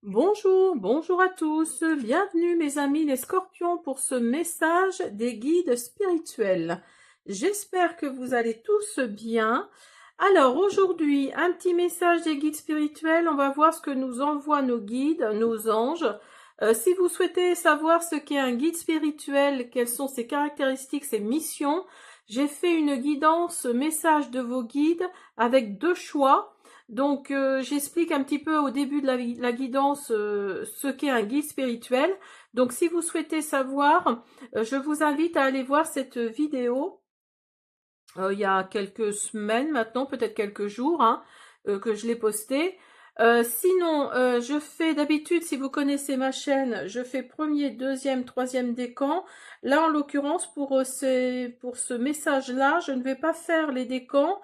Bonjour, bonjour à tous, bienvenue mes amis les scorpions pour ce message des guides spirituels. J'espère que vous allez tous bien. Alors aujourd'hui, un petit message des guides spirituels, on va voir ce que nous envoient nos guides, nos anges. Si vous souhaitez savoir ce qu'est un guide spirituel, quelles sont ses caractéristiques, ses missions, j'ai fait une guidance message de vos guides avec deux choix. Donc j'explique un petit peu au début de la guidance ce qu'est un guide spirituel. Donc si vous souhaitez savoir, je vous invite à aller voir cette vidéo il y a quelques semaines maintenant, peut-être quelques jours, que je l'ai postée. Sinon, je fais d'habitude, si vous connaissez ma chaîne, je fais premier, deuxième, troisième décan. Là, en l'occurrence, pour ce message-là, je ne vais pas faire les décans.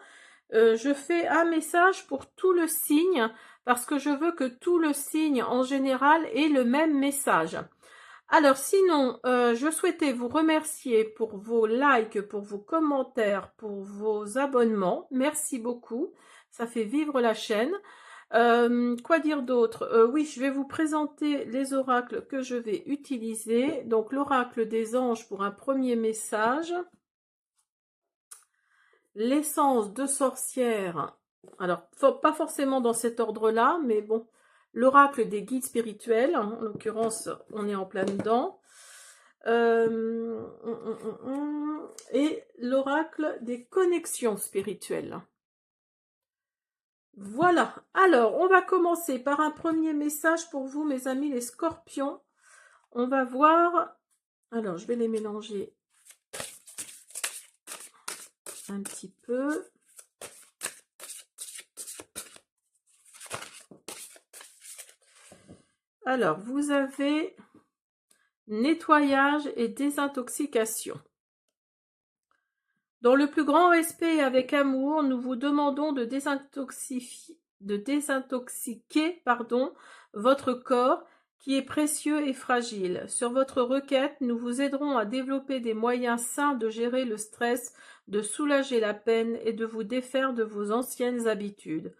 Je fais un message pour tout le signe parce que je veux que tout le signe en général ait le même message. Alors sinon, je souhaitais vous remercier pour vos likes, pour vos commentaires, pour vos abonnements. Merci beaucoup, ça fait vivre la chaîne. Quoi dire d'autre? Oui, je vais vous présenter les oracles que je vais utiliser. Donc l'oracle des anges pour un premier message. L'essence de sorcière, alors pas forcément dans cet ordre-là, mais bon, l'oracle des guides spirituels, en l'occurrence, on est en plein dedans, et l'oracle des connexions spirituelles. Voilà, alors on va commencer par un premier message pour vous, mes amis les scorpions. On va voir, alors je vais les mélanger un petit peu. Alors, vous avez nettoyage et désintoxication. Dans le plus grand respect et avec amour, nous vous demandons de désintoxiquer votre corps qui est précieux et fragile. Sur votre requête, nous vous aiderons à développer des moyens sains de gérer le stress, de soulager la peine et de vous défaire de vos anciennes habitudes.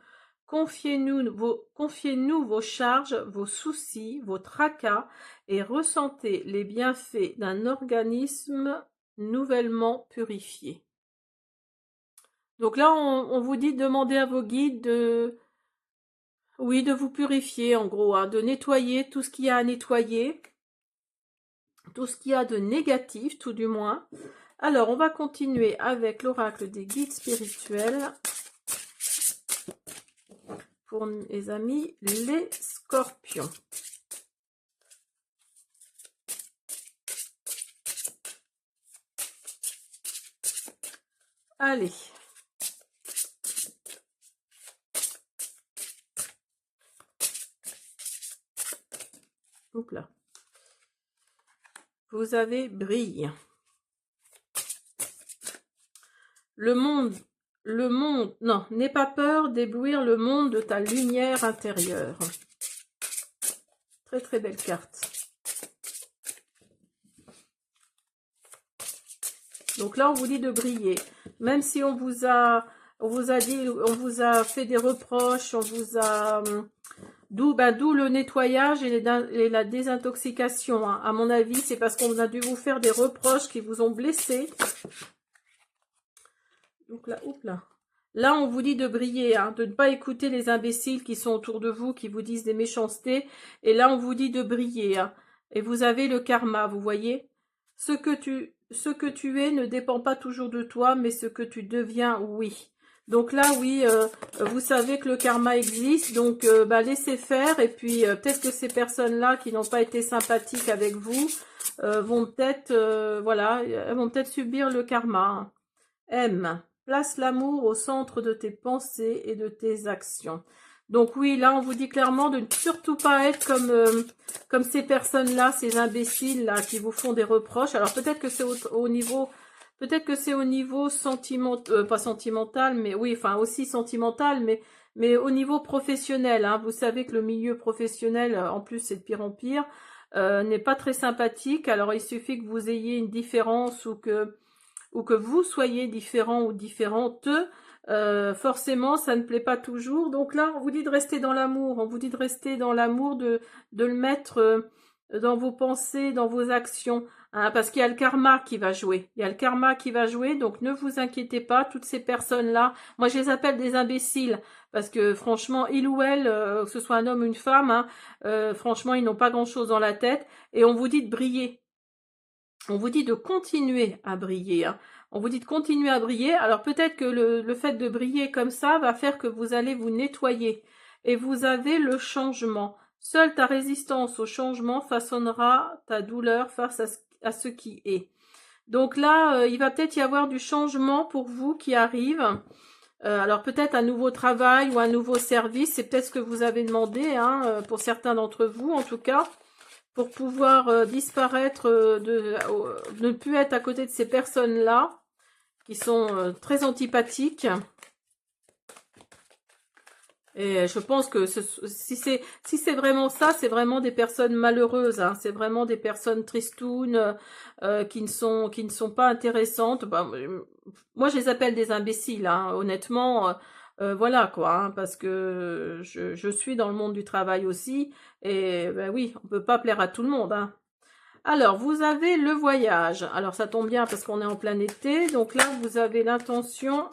Confiez-nous vos charges, vos soucis, vos tracas et ressentez les bienfaits d'un organisme nouvellement purifié. Donc là, on vous dit de demander à vos guides de vous purifier en gros, de nettoyer tout ce qu'il y a à nettoyer, tout ce qu'il y a de négatif tout du moins. Alors, on va continuer avec l'oracle des guides spirituels. Pour mes amis les scorpions. Allez. Oups là. Vous avez brille. Le monde, non, n'aie pas peur d'éblouir le monde de ta lumière intérieure. Très très belle carte. Donc là, on vous dit de briller. Même si on vous a fait des reproches, on vous a... D'où le nettoyage et la désintoxication. À mon avis, c'est parce qu'on a dû vous faire des reproches qui vous ont blessé. Donc là, oups là. Là, on vous dit de briller, de ne pas écouter les imbéciles qui sont autour de vous, qui vous disent des méchancetés. Et là, on vous dit de briller. Et vous avez le karma, vous voyez. Ce que tu es ne dépend pas toujours de toi, mais ce que tu deviens, oui. Donc là, oui, vous savez que le karma existe, donc laissez faire. Et puis, peut-être que ces personnes-là qui n'ont pas été sympathiques avec vous vont peut-être, elles vont peut-être subir le karma. M. Place l'amour au centre de tes pensées et de tes actions. Donc oui, là, on vous dit clairement de ne surtout pas être comme ces personnes-là, ces imbéciles-là, qui vous font des reproches. Alors peut-être que c'est au niveau... Peut-être que c'est au niveau sentimental, pas sentimental, mais oui, enfin aussi sentimental, mais au niveau professionnel. Vous savez que le milieu professionnel, en plus c'est de pire en pire, n'est pas très sympathique. Alors il suffit que vous ayez une différence ou que vous soyez différent ou différente, forcément ça ne plaît pas toujours. Donc là on vous dit de rester dans l'amour, on vous dit de rester dans l'amour, de le mettre dans vos pensées, dans vos actions, hein, parce qu'il y a le karma qui va jouer. Il y a le karma qui va jouer, donc ne vous inquiétez pas, toutes ces personnes-là, moi je les appelle des imbéciles, parce que franchement, il ou elle, que ce soit un homme ou une femme, hein, franchement, ils n'ont pas grand-chose dans la tête, et on vous dit de briller. On vous dit de continuer à briller, hein. On vous dit de continuer à briller. Alors peut-être que le fait de briller comme ça va faire que vous allez vous nettoyer. Et vous avez le changement. Seule ta résistance au changement façonnera ta douleur face à ce qui est. Donc là, il va peut-être y avoir du changement pour vous qui arrive. Alors peut-être un nouveau travail ou un nouveau service. C'est peut-être ce que vous avez demandé, hein, pour certains d'entre vous en tout cas, pour pouvoir disparaître, de ne plus être à côté de ces personnes-là, qui sont très antipathiques. Et je pense que si c'est vraiment ça, c'est vraiment des personnes malheureuses, hein. C'est vraiment des personnes tristounes, qui ne sont pas intéressantes. Bah, moi, je les appelle des imbéciles, hein, honnêtement. Voilà quoi, hein, parce que je suis dans le monde du travail aussi. Et ben oui, on peut pas plaire à tout le monde, hein. Alors, vous avez le voyage. Alors, ça tombe bien parce qu'on est en plein été. Donc là, vous avez l'intention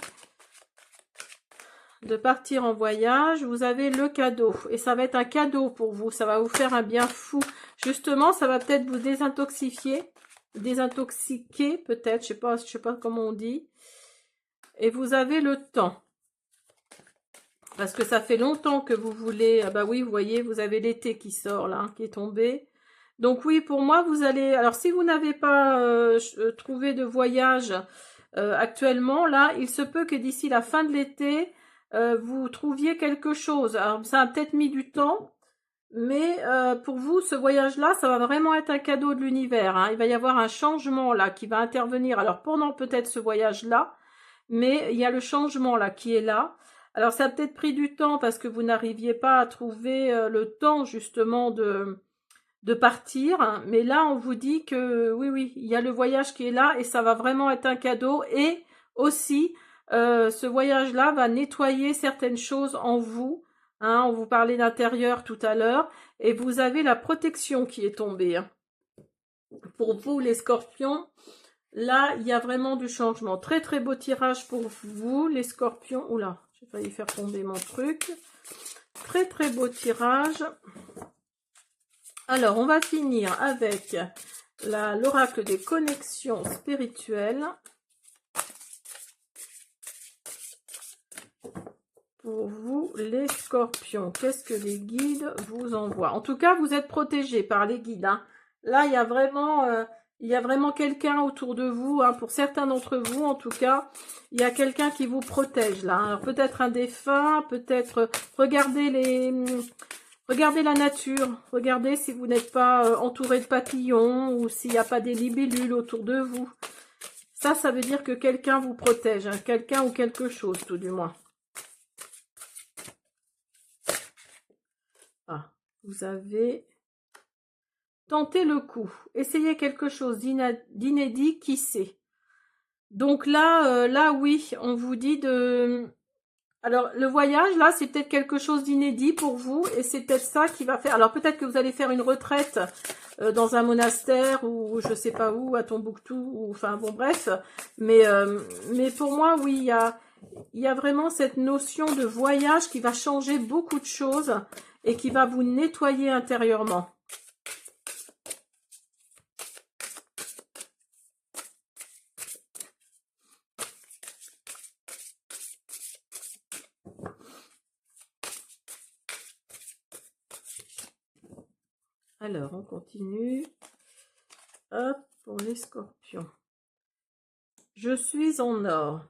de partir en voyage. Vous avez le cadeau. Et ça va être un cadeau pour vous. Ça va vous faire un bien fou. Justement, ça va peut-être vous désintoxifier. Désintoxiquer, peut-être. Je sais pas comment on dit. Et vous avez le temps. Parce que ça fait longtemps que vous voulez... Ah bah oui, vous voyez, vous avez l'été qui sort là, hein, qui est tombé. Donc oui, pour moi, vous allez... Alors, si vous n'avez pas trouvé de voyage actuellement, là, il se peut que d'ici la fin de l'été, vous trouviez quelque chose. Alors, ça a peut-être mis du temps, mais pour vous, ce voyage-là, ça va vraiment être un cadeau de l'univers, hein. Il va y avoir un changement là qui va intervenir. Alors, pendant peut-être ce voyage-là, mais il y a le changement là qui est là. Alors, ça a peut-être pris du temps parce que vous n'arriviez pas à trouver le temps justement de partir, hein. Mais là on vous dit que oui, il y a le voyage qui est là et ça va vraiment être un cadeau. Et aussi ce voyage là va nettoyer certaines choses en vous, hein. On vous parlait d'intérieur tout à l'heure et vous avez la protection qui est tombée, hein. Pour vous les scorpions, là il y a vraiment du changement. Très très beau tirage pour vous les scorpions. Oula, j'ai failli faire tomber mon truc. Très très beau tirage. Alors, on va finir avec l'oracle des connexions spirituelles. Pour vous, les scorpions, qu'est-ce que les guides vous envoient? En tout cas, vous êtes protégés par les guides, hein. Là, il y a vraiment quelqu'un autour de vous, hein. Pour certains d'entre vous, en tout cas, il y a quelqu'un qui vous protège, là, hein. Peut-être un défunt, peut-être... Regardez la nature, regardez si vous n'êtes pas entouré de papillons ou s'il n'y a pas des libellules autour de vous. Ça veut dire que quelqu'un vous protège, hein, quelqu'un ou quelque chose tout du moins. Ah, vous avez tenté le coup, essayez quelque chose d'inédit, qui sait. Donc là oui, on vous dit de... Alors, le voyage, là, c'est peut-être quelque chose d'inédit pour vous et c'est peut-être ça qui va faire... Alors, peut-être que vous allez faire une retraite dans un monastère ou je sais pas où, à Tombouctou, ou enfin, bon, bref. Mais pour moi, oui, il y a vraiment cette notion de voyage qui va changer beaucoup de choses et qui va vous nettoyer intérieurement. Alors, on continue. Hop, pour les scorpions. Je suis en or.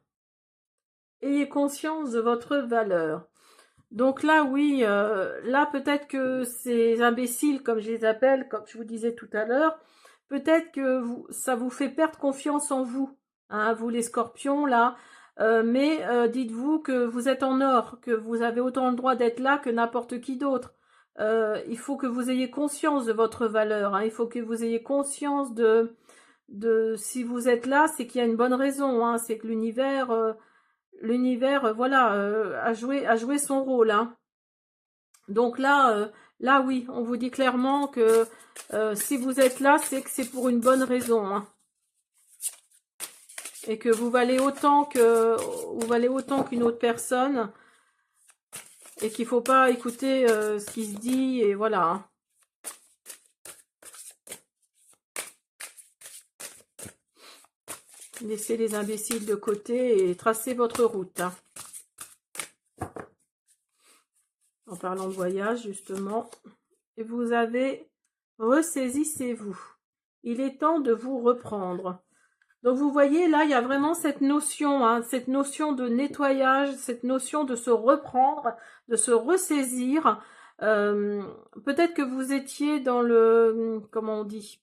Ayez conscience de votre valeur. Donc là, oui, là, peut-être que ces imbéciles, comme je les appelle, comme je vous disais tout à l'heure, peut-être que ça vous fait perdre confiance en vous, hein, vous les scorpions, là. Mais dites-vous que vous êtes en or, que vous avez autant le droit d'être là que n'importe qui d'autre. Il faut que vous ayez conscience de votre valeur, hein. Il faut que vous ayez conscience de si vous êtes là, c'est qu'il y a une bonne raison, hein. C'est que l'univers l'univers, voilà, a joué son rôle, hein. Donc là, là oui, on vous dit clairement que si vous êtes là, c'est que c'est pour une bonne raison, hein. Et que vous valez autant qu'une autre personne, et qu'il faut pas écouter ce qui se dit, et voilà, hein. Laissez les imbéciles de côté et tracez votre route, hein. En parlant de voyage, justement, et vous avez ressaisissez-vous. Il est temps de vous reprendre. Donc vous voyez, là, il y a vraiment cette notion, hein, cette notion de nettoyage, cette notion de se reprendre, de se ressaisir. Peut-être que vous étiez dans le... Comment on dit?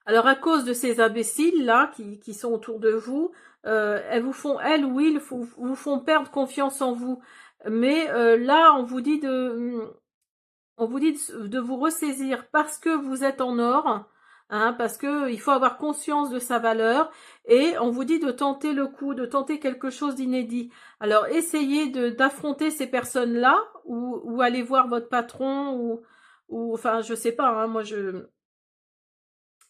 Alors, à cause de ces imbéciles-là qui sont autour de vous, elles ou ils vous font perdre confiance en vous. Mais là, on vous dit de vous ressaisir parce que vous êtes en or, hein, parce que il faut avoir conscience de sa valeur, et on vous dit de tenter le coup, de tenter quelque chose d'inédit. Alors essayez d'affronter ces personnes-là, ou aller voir votre patron, ou enfin je sais pas, hein, moi je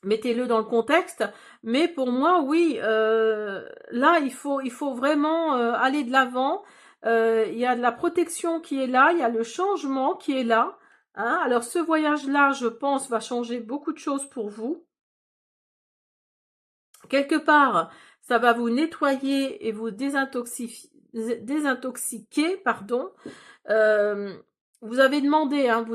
mettez-le dans le contexte, mais pour moi oui, là il faut vraiment aller de l'avant. Il y a de la protection qui est là, il y a le changement qui est là. Hein, alors ce voyage-là, je pense, va changer beaucoup de choses pour vous. Quelque part, ça va vous nettoyer et vous désintoxiquer, pardon. Vous avez demandé, hein,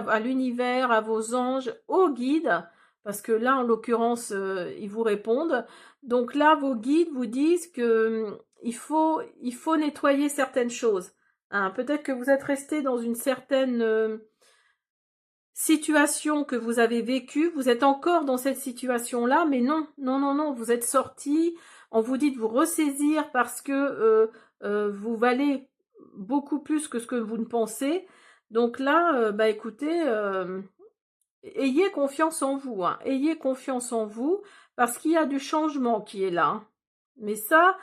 à l'univers, à vos anges, aux guides, parce que là, en l'occurrence, ils vous répondent. Donc là, vos guides vous disent que il faut nettoyer certaines choses. Hein, peut-être que vous êtes resté dans une certaine situation que vous avez vécue, vous êtes encore dans cette situation-là, mais non, non, non, non, vous êtes sorti, on vous dit de vous ressaisir parce que vous valez beaucoup plus que ce que vous ne pensez. Donc là, bah écoutez, ayez confiance en vous, hein, ayez confiance en vous, parce qu'il y a du changement qui est là. Hein. Mais ça,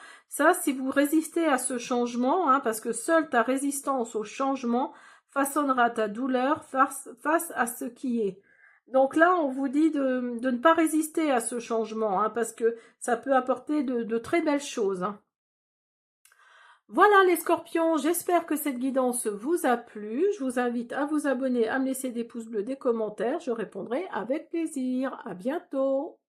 si vous résistez à ce changement, hein, parce que seule ta résistance au changement façonnera ta douleur face à ce qui est. Donc là, on vous dit de ne pas résister à ce changement, hein, parce que ça peut apporter de très belles choses. Hein. Voilà les scorpions, j'espère que cette guidance vous a plu. Je vous invite à vous abonner, à me laisser des pouces bleus, des commentaires. Je répondrai avec plaisir. À bientôt.